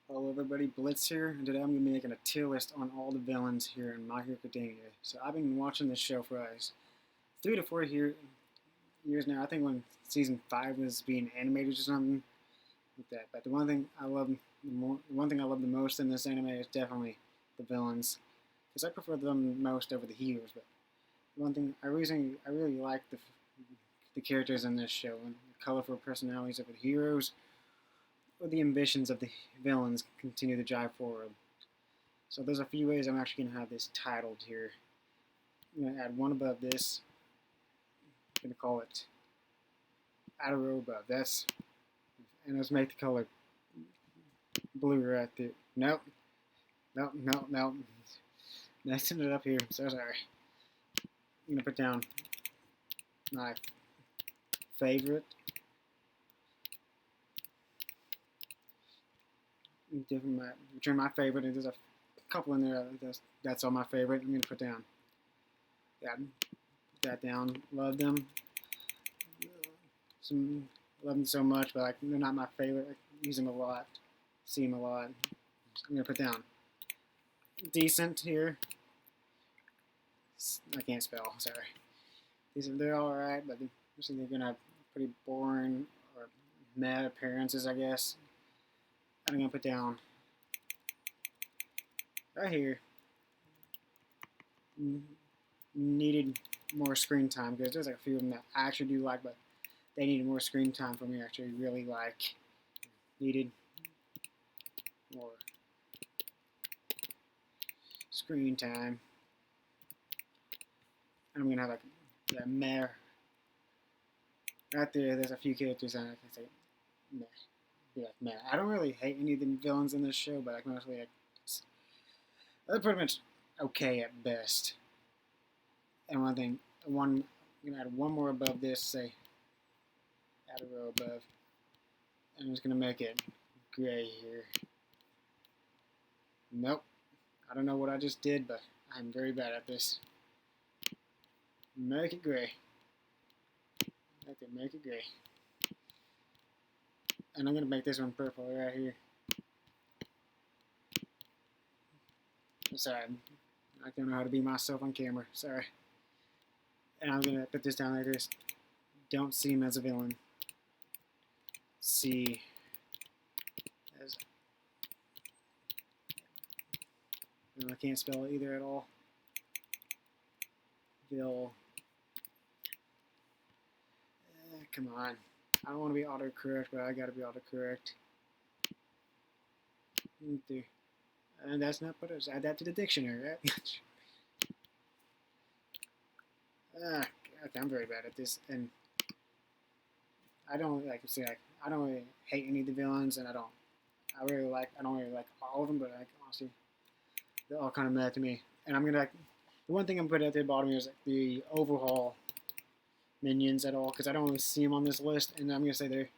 Hello everybody, Blitz here, and today I'm going to be making a tier list on all the villains here in My Hero Academia. So I've been watching this show for 3 to 4 years now. I think when season 5 was being animated or something like that. But the one thing I love the most in this anime is definitely the villains, because I prefer them most over the heroes. But one thing I really like the characters in this show and the colorful personalities of the heroes or the ambitions of the villains continue to drive forward. So there's a few ways I'm actually going to have this titled here. I'm going to add one above this. I'm going to call it add a row above. And let's make the color blue right there. Nope. Nope. Messing it up here. So sorry. I'm going to put down my favorite. Return my favorite. And there's a couple in there. That's all my favorite. I'm going to put down. Yeah, put that down. Love them. Love them so much, but like they're not my favorite. I use them a lot, see them a lot. I'm gonna put down decent here. I can't spell. Sorry. They're all right, but they're gonna have pretty boring or mad appearances, I guess. I'm gonna put down right here. Needed more screen time because there's like a few of them that I actually do like, but they needed more screen time for me to actually really like. Needed more screen time. And I'm gonna have like that meh right there. There's a few characters and I can say meh, be like meh. I don't really hate any of the villains in this show, but like mostly like they're pretty much okay at best. And I'm gonna add one more above this. Say add a row above. And I'm just gonna make it gray here. Nope. I don't know what I just did, but I'm very bad at this. Make it gray. Make it gray. And I'm gonna make this one purple right here. Sorry, I don't know how to be myself on camera. Sorry. And I'm gonna put this down like this. Don't see him as a villain. See as I can't spell it either at all. Come on. I don't want to be autocorrect, but I gotta be autocorrect. And that's not put us. Add that to the dictionary, right? Okay, I'm very bad at this, and I don't I don't really hate any of the villains, and I don't really like all of them, but like honestly, they're all kind of mad to me. And I'm gonna the one thing I'm putting at the bottom here is like, the overhaul minions at all, because I don't really see them on this list, and I'm gonna say they're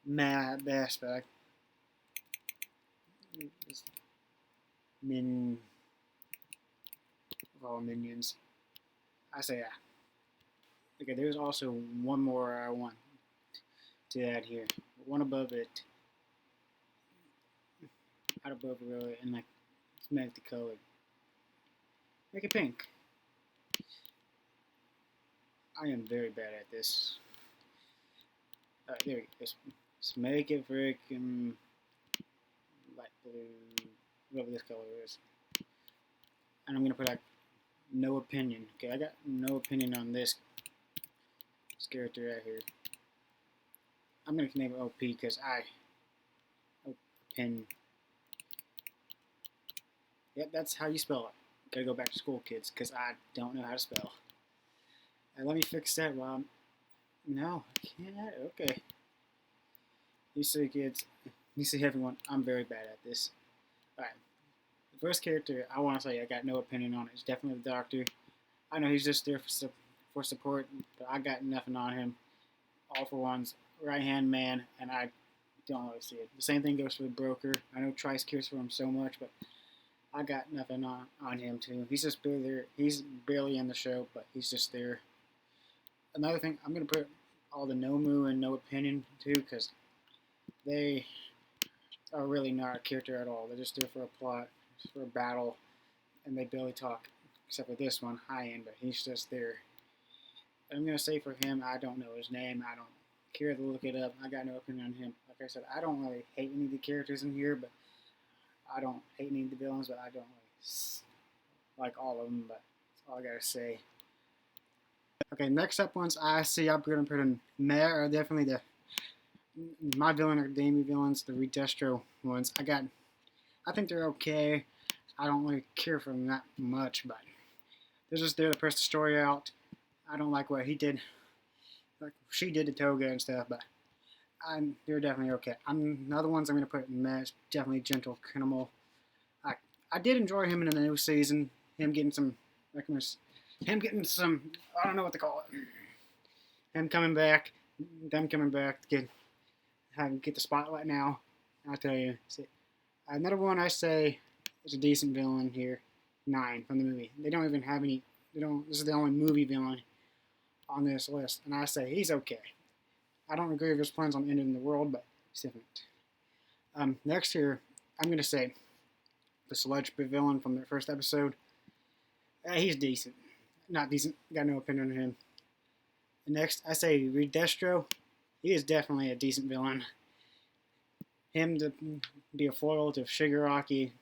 mad at best, but like, min of all minions, I say yeah. Okay, there's also one more I want to add here, one above it, out above it really, and like let's make the color, make it pink. I am very bad at this. Alright, there we go. Let's make it freaking light blue, whatever this color is. And I'm gonna put like no opinion. Okay, I got no opinion on this character right here. I'm gonna name it OP because open. Yep, that's how you spell it. Gotta go back to school, kids, because I don't know how to spell. And let me fix that, Rob. No, I can't. Okay. You see, kids. You see, everyone. I'm very bad at this. Alright. The first character I want to say I got no opinion on is definitely the Doctor. I know he's just there for support, but I got nothing on him. All for One's right-hand man, and I don't really see it. The same thing goes for the Broker. I know Trice cares for him so much, but I got nothing on him too. He's just barely there. He's barely in the show, but he's just there. Another thing, I'm gonna put all the Nomu and no opinion too, because they are really not a character at all. They're just there for a plot, for a battle, and they barely talk, except for this one, High End, but he's just there. I'm going to say for him, I don't know his name. I don't care to look it up. I got no opinion on him. Like I said, I don't really hate any of the characters in here, but I don't hate any of the villains, but I don't really like all of them, but that's all I got to say. Okay, next up ones I see I'm going to put in Meh are definitely the My Villain Academia villains, the Redestro ones. I think they're okay. I don't really care for them that much, but they're just there to press the story out. I don't like what he did, like she did to Toga and stuff, but they're definitely okay. Another ones I'm going to put in Meh is definitely Gentle Kinemol. I did enjoy him in the new season. Him getting some, I don't know what to call it. Him coming back, them coming back to get the spotlight now. I'll tell you. See, another one I say is a decent villain here. 9 from the movie. They don't even have any. This is the only movie villain on this list, and I say he's okay. I don't agree with his plans on ending the world, but he's different. Next here, I'm gonna say the Sludge villain from the first episode. He's decent. Not decent. Got no opinion on him. Next, I say Redestro. He is definitely a decent villain. Him to be a foil to Shigaraki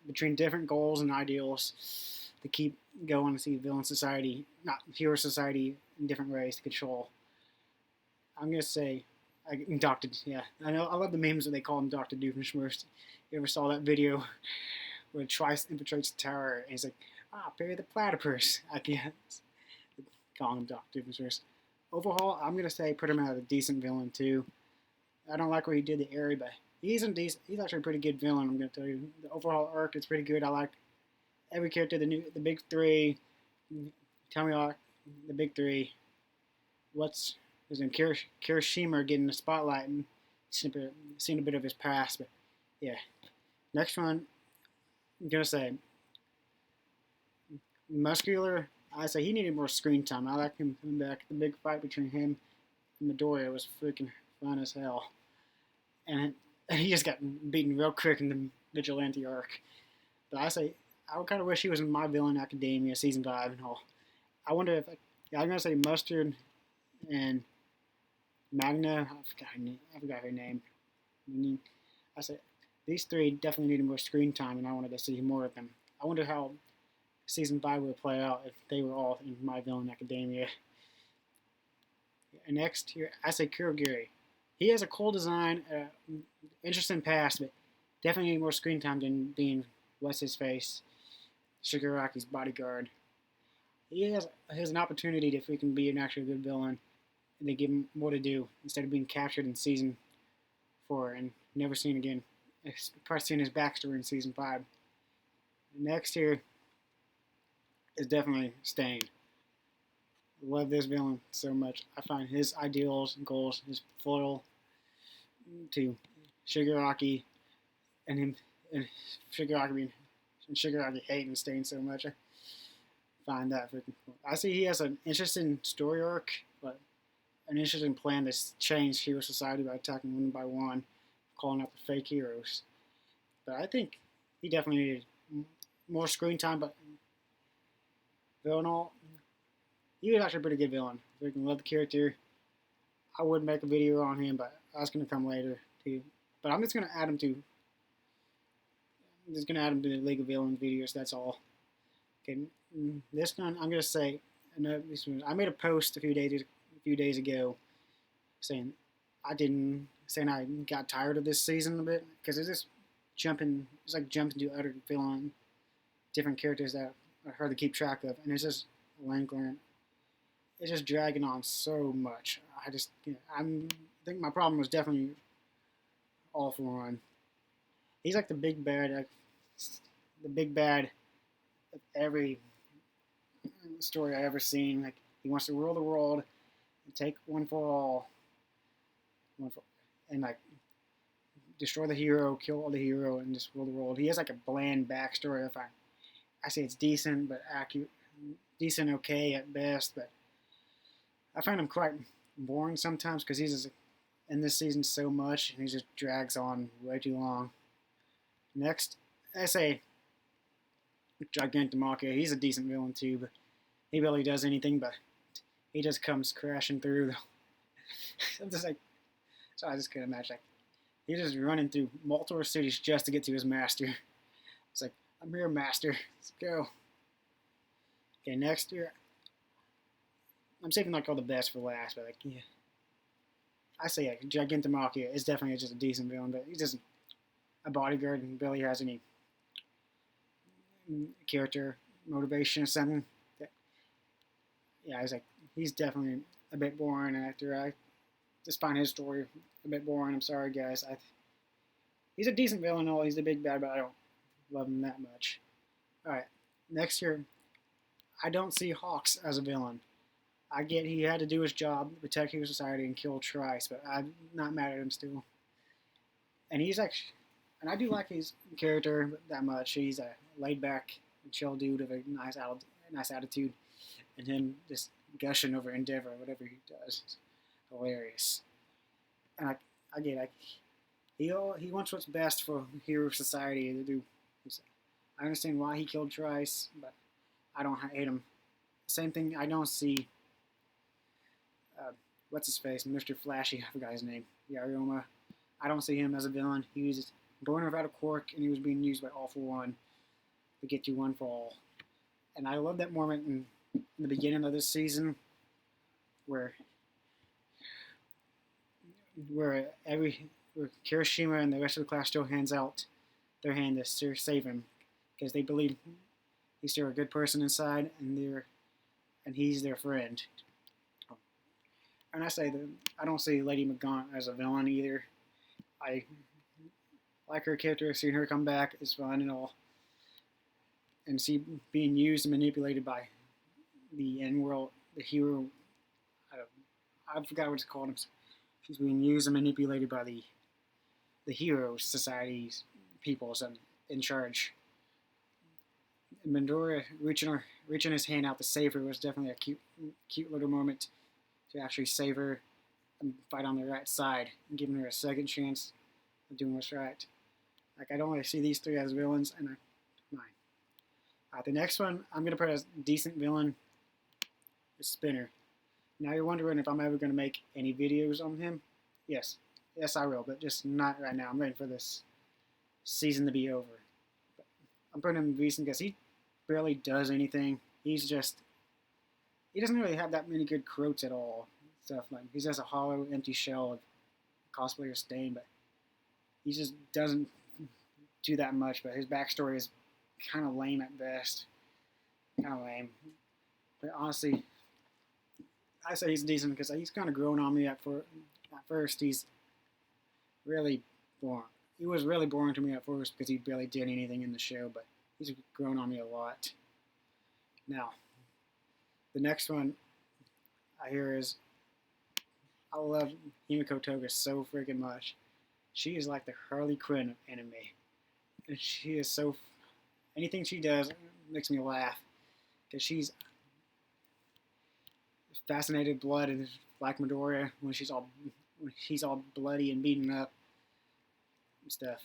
between different goals and ideals to keep going to see villain society, not hero society, in different ways to control. I'm gonna say, Doctor. Yeah, I know. I love the memes that they call him Doctor Doofenshmirtz. You ever saw that video where Trice infiltrates the tower and he's like, Perry the Platypus, I guess. Calling him Doctor Doofenshmirtz. Overall, I'm gonna say put him out a decent villain too. I don't like what he did to Eri, but he's actually a pretty good villain. I'm gonna tell you, the overall arc is pretty good. I like every character. The big three. Tell me all the big three. What's his name? Kirishima getting the spotlight and seeing a bit of his past, but yeah. Next one, I'm gonna say Muscular. I say he needed more screen time. I like him coming back. The big fight between him and Midoriya was freaking fun as hell. And he just got beaten real quick in the Vigilante arc. But I say, I kind of wish he was in My Villain Academia Season 5 and all. I wonder if, I'm going to say Mustard and Magna. I forgot her name. I said, these three definitely needed more screen time, and I wanted to see more of them. I wonder how Season 5 would play out if they were all in My Villain Academia. And next, here, I say Kurogiri. He has a cool design, interesting past, but definitely need more screen time than being what's-his-face, Shigaraki's bodyguard. He has an opportunity if he can be an actually good villain, and they give him more to do instead of being captured in Season 4 and never seen again. Probably seeing his backstory in Season 5. Next here is definitely Stain. Love this villain so much. I find his ideals and goals, his foil to Shigaraki, and him and Shigaraki hating Stain so much. I find that freaking cool. I see he has an interesting story arc, but an interesting plan to change hero society by attacking one by one, calling out the fake heroes. But I think he definitely needed more screen time, but villain, he was actually a pretty good villain. I love the character. I would make a video on him, but that's going to come later too. But I'm just going to add him to. The League of Villains videos. That's all. Okay, this one I'm going to say. I made a post a few days ago, saying I got tired of this season a bit because it's just jumping. It's like jumping to other villain, different characters that are hard to keep track of, and it's just lingering. It's just dragging on so much. I think my problem was definitely All For One. He's like the big bad of every story I ever seen. Like he wants to rule the world and take one for all, and like destroy the hero, kill all the hero, and just rule the world. He has like a bland backstory. I say it's decent, but decent, okay at best, but I find him quite boring sometimes because he's in this season so much, and he just drags on way too long. Next, I say Gigantomachia. He's a decent villain too, but he barely does anything. But he just comes crashing through. I'm just like, so I just couldn't imagine. Like, he's just running through multiple cities just to get to his master. It's like, I'm here, master. Let's go. Okay, next year, I'm saving like all the best for last, but like, yeah, I say Gigantomachia is definitely just a decent villain, but he's just a bodyguard and barely has any character motivation or something. Yeah, I was like, he's definitely a bit boring after I just find his story a bit boring. I'm sorry, guys. He's a decent villain, all he's the big bad, but I don't love him that much. All right, next year, I don't see Hawks as a villain. I get he had to do his job, protect Hero Society, and kill Trice, but I'm not mad at him still. And he's actually, and I do like his character that much. He's a laid back, chill dude with a nice attitude, and him just gushing over Endeavor, whatever he does, is hilarious. And I get like he wants what's best for Hero Society to do. I understand why he killed Trice, but I don't hate him. Same thing. I don't see. What's his face? Mr. Flashy. I forgot his name. Yarioma. I don't see him as a villain. He was born without a quirk, and he was being used by All for One to get you one for all. And I love that moment in the beginning of this season where Kirishima and the rest of the class still hands out their hand to save him because they believe he's still a good person inside, and he's their friend. And I say that I don't see Lady Magant as a villain either. I like her character. Seeing her come back is fun and all, and see being used and manipulated by the N-World, the hero. I forgot what it's called. She's being used and manipulated by the Hero Society's people in charge. And Midoriya reaching his hand out to save her was definitely a cute little moment to actually save her and fight on the right side and giving her a second chance of doing what's right. Like, I don't really see these three as villains, and mine. The next one I'm gonna put as a decent villain is Spinner. Now you're wondering if I'm ever gonna make any videos on him. Yes, I will, but just not right now. I'm waiting for this season to be over. But I'm putting him decent because he barely does anything. He doesn't really have that many good quotes at all. Stuff like he's just a hollow, empty shell of cosplayer Stain, but he just doesn't do that much. But his backstory is kind of lame at best. Kind of lame. But honestly, I say he's decent because he's kind of grown on me at first. He's really boring. He was really boring to me at first because he barely did anything in the show, but he's grown on me a lot. Now, the next one I hear is, I love Himiko Toga so freaking much. She is like the Harley Quinn of anime. And she is so, anything she does makes me laugh. Because she's fascinated blood and like Midoriya when she's all bloody and beaten up and stuff.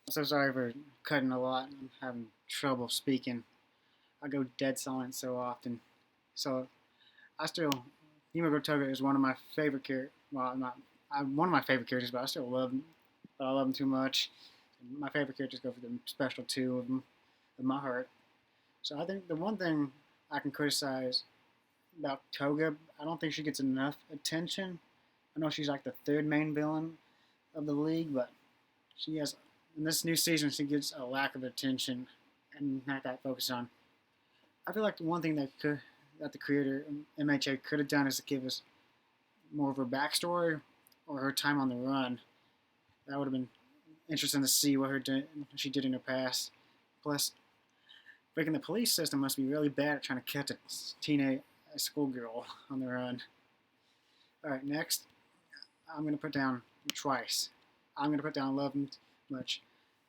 I'm so sorry for cutting a lot. I'm having trouble speaking. I go dead silent so often. So Himiko Toga is one of my favorite characters. Well, one of my favorite characters, but I still love him. But I love him too much. My favorite characters go for the special two of them in my heart. So I think the one thing I can criticize about Toga, I don't think she gets enough attention. I know she's like the third main villain of the league, but she has, in this new season, she gets a lack of attention and not that focused on. I feel like the one thing that the creator MHA could have done is to give us more of her backstory or her time on the run. That would have been interesting to see what she did in her past. Plus, breaking the police system must be really bad at trying to catch a schoolgirl on the run. Alright, next, I'm going to put down Trice. I'm going to put down Love Him Much.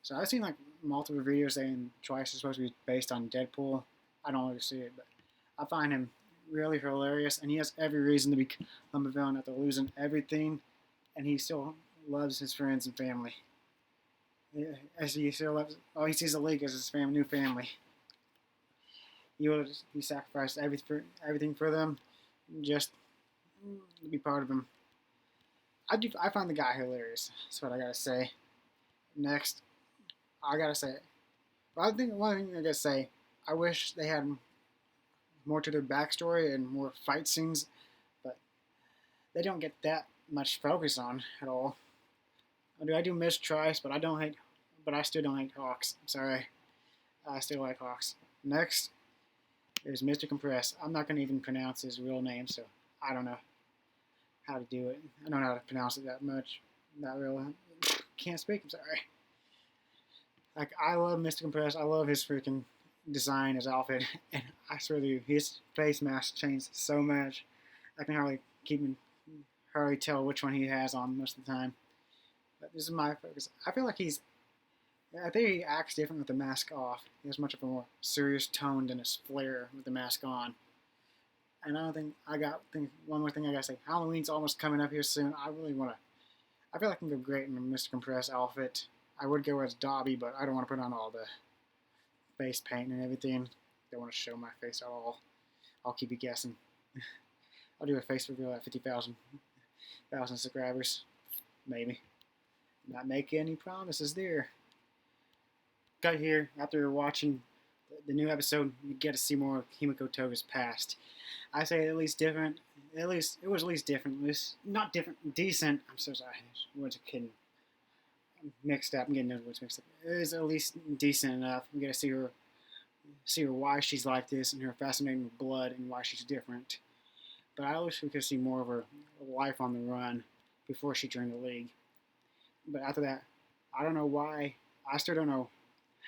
So I've seen like multiple videos saying Trice is supposed to be based on Deadpool. I don't really see it, but I find him really hilarious, and he has every reason to become a villain after losing everything, and he still loves his friends and family. As he still loves, all he sees the league as his new family. He sacrificed everything for them, just to be part of them. I find the guy hilarious. That's what I gotta say. Next, I gotta say, I think one thing I gotta say, I wish they had more to their backstory and more fight scenes, but they don't get that much focus on at all. I do miss Trice, but I still don't hate Hawks. I'm sorry, I still like Hawks. Next is Mr. Compress. I'm not gonna even pronounce his real name, so I don't know how to do it. I don't know how to pronounce it that much. Not really. Can't speak. I'm sorry. Like, I love Mr. Compress. I love his freaking design, his outfit, and I swear to you, his face mask changed so much. I can hardly tell which one he has on most of the time. But this is my focus. I think he acts different with the mask off. He has much of a more serious tone than his flair with the mask on. And think one more thing I gotta say. Halloween's almost coming up here soon. I feel like I can go great in a Mr. Compress outfit. I would go as Dobby, but I don't want to put on all the face paint and everything. Don't want to show my face at all. I'll keep you guessing. I'll do a face reveal at 50,000 subscribers. Maybe. Not making any promises there. Got here after watching the new episode, you get to see more of Himiko Toga's past. I say at least different. It was at least different. It was not different, decent. I'm so sorry. Words are kidding. I'm mixed up. I'm getting those words mixed up. It was at least decent enough. We get to see her why she's like this and her fascinating blood and why she's different. But I wish we could see more of her life on the run before she joined the league. But after that, I don't know why. I still don't know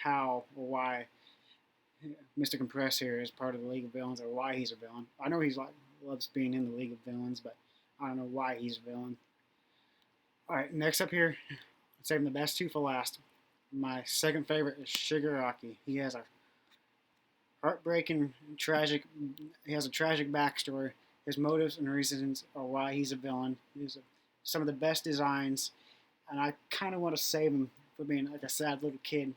how or why Mr. Compress here is part of the League of Villains, or why he's a villain. I know loves being in the League of Villains, but I don't know why he's a villain. Alright, next up here, saving the best two for last. My second favorite is Shigaraki. He has a tragic backstory. His motives and reasons are why he's a villain. Some of the best designs, and I kind of want to save him for being like a sad little kid.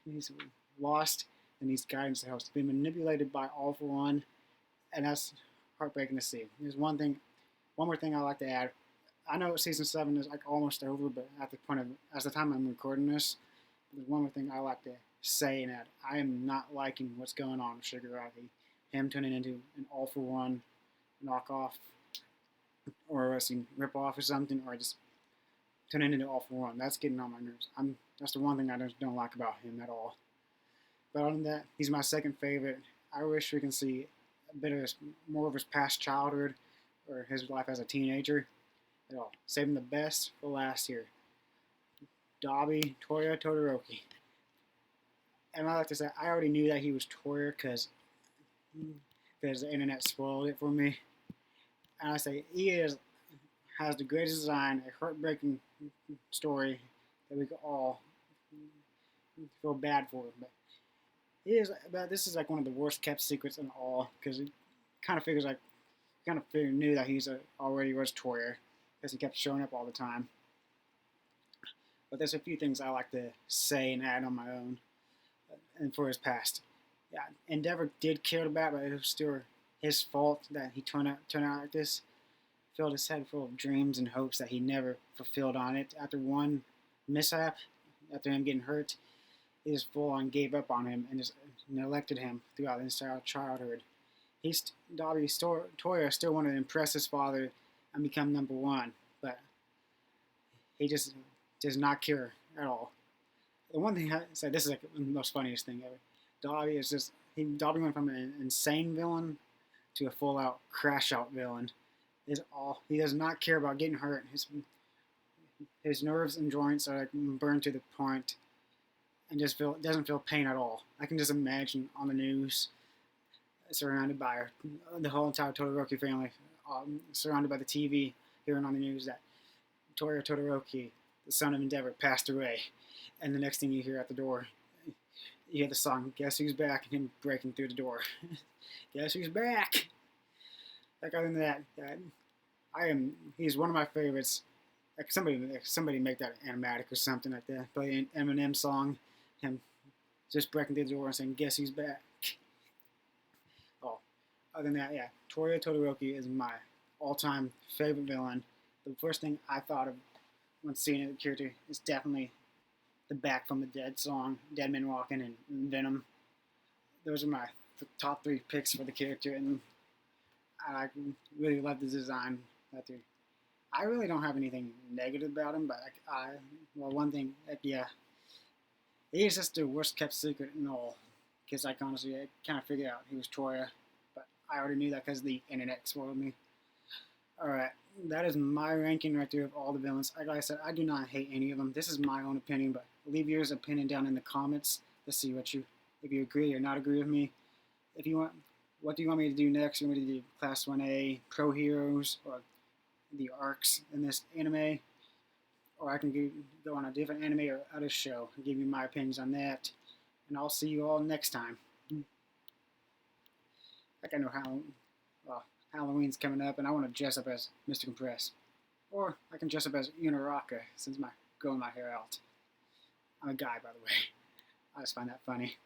He's lost and needs guidance to help. He's been manipulated by All For One, and that's heartbreaking to see. There's one more thing I like to add. I know season 7 is like almost over, but at the time I'm recording this, there's one more thing I like to say, and that I am not liking what's going on with Shigaraki. Him turning into an All For One knockoff, or a rip off or something, or just turning into All For One. That's getting on my nerves. That's the one thing I just don't like about him at all. But other than that, he's my second favorite. I wish we can see more of his past childhood or his life as a teenager at all. Saving the best for last here. Dobby Toya Todoroki. And I like to say, I already knew that he was Toya because the internet spoiled it for me. And I say, has the greatest design, a heartbreaking story that we could all feel bad for. But this is like one of the worst kept secrets in all, because it kind of knew that he already was Toya, because he kept showing up all the time. But there's a few things I like to say and add on my own, and for his past. Yeah, Endeavor did care about, but it was still his fault that he turned out like this. Filled his head full of dreams and hopes that he never fulfilled on it. After one mishap, after him getting hurt, he just full on gave up on him and just neglected him throughout his entire childhood. Toya still wanted to impress his father and become number one, but he just does not care at all. The one thing I say, this is like the most funniest thing ever. Dobby went from an insane villain to a full-out crash-out villain. He does not care about getting hurt. His nerves and joints are like burned to the point, and doesn't feel pain at all. I can just imagine on the news, surrounded by the whole entire Todoroki family, surrounded by the TV, hearing on the news that Toya Todoroki, the son of Endeavor, passed away, and the next thing you hear at the door, you hear the song "Guess Who's Back" and him breaking through the door. Guess who's back? Like other than that, he's one of my favorites. Like somebody make that animatic or something like that. Play an Eminem song, him just breaking through the door and saying, "Guess who's back?" Oh, other than that, yeah, Toria Todoroki is my all-time favorite villain. The first thing I thought of when seeing the character is definitely the Back from the Dead song, Dead Man Walking, and Venom. Those are my top three picks for the character, and I really love the design. I really don't have anything negative about him, but well, one thing, yeah, he is just the worst kept secret in all. Because honestly, I kind of figured out he was Toria, but I already knew that because the internet spoiled me. All right, that is my ranking right there of all the villains. Like I said, I do not hate any of them. This is my own opinion, but leave your opinion down in the comments to see if you agree or not agree with me. If you want, what do you want me to do next? You want me to do Class 1A, Pro Heroes, or the arcs in this anime? Or I can go on a different anime or other show and give you my opinions on that. And I'll see you all next time. Like I know how Halloween's coming up, and I want to dress up as Mr. Compress. Or I can dress up as Unaraka, since growing my hair out. I'm a guy, by the way. I just find that funny.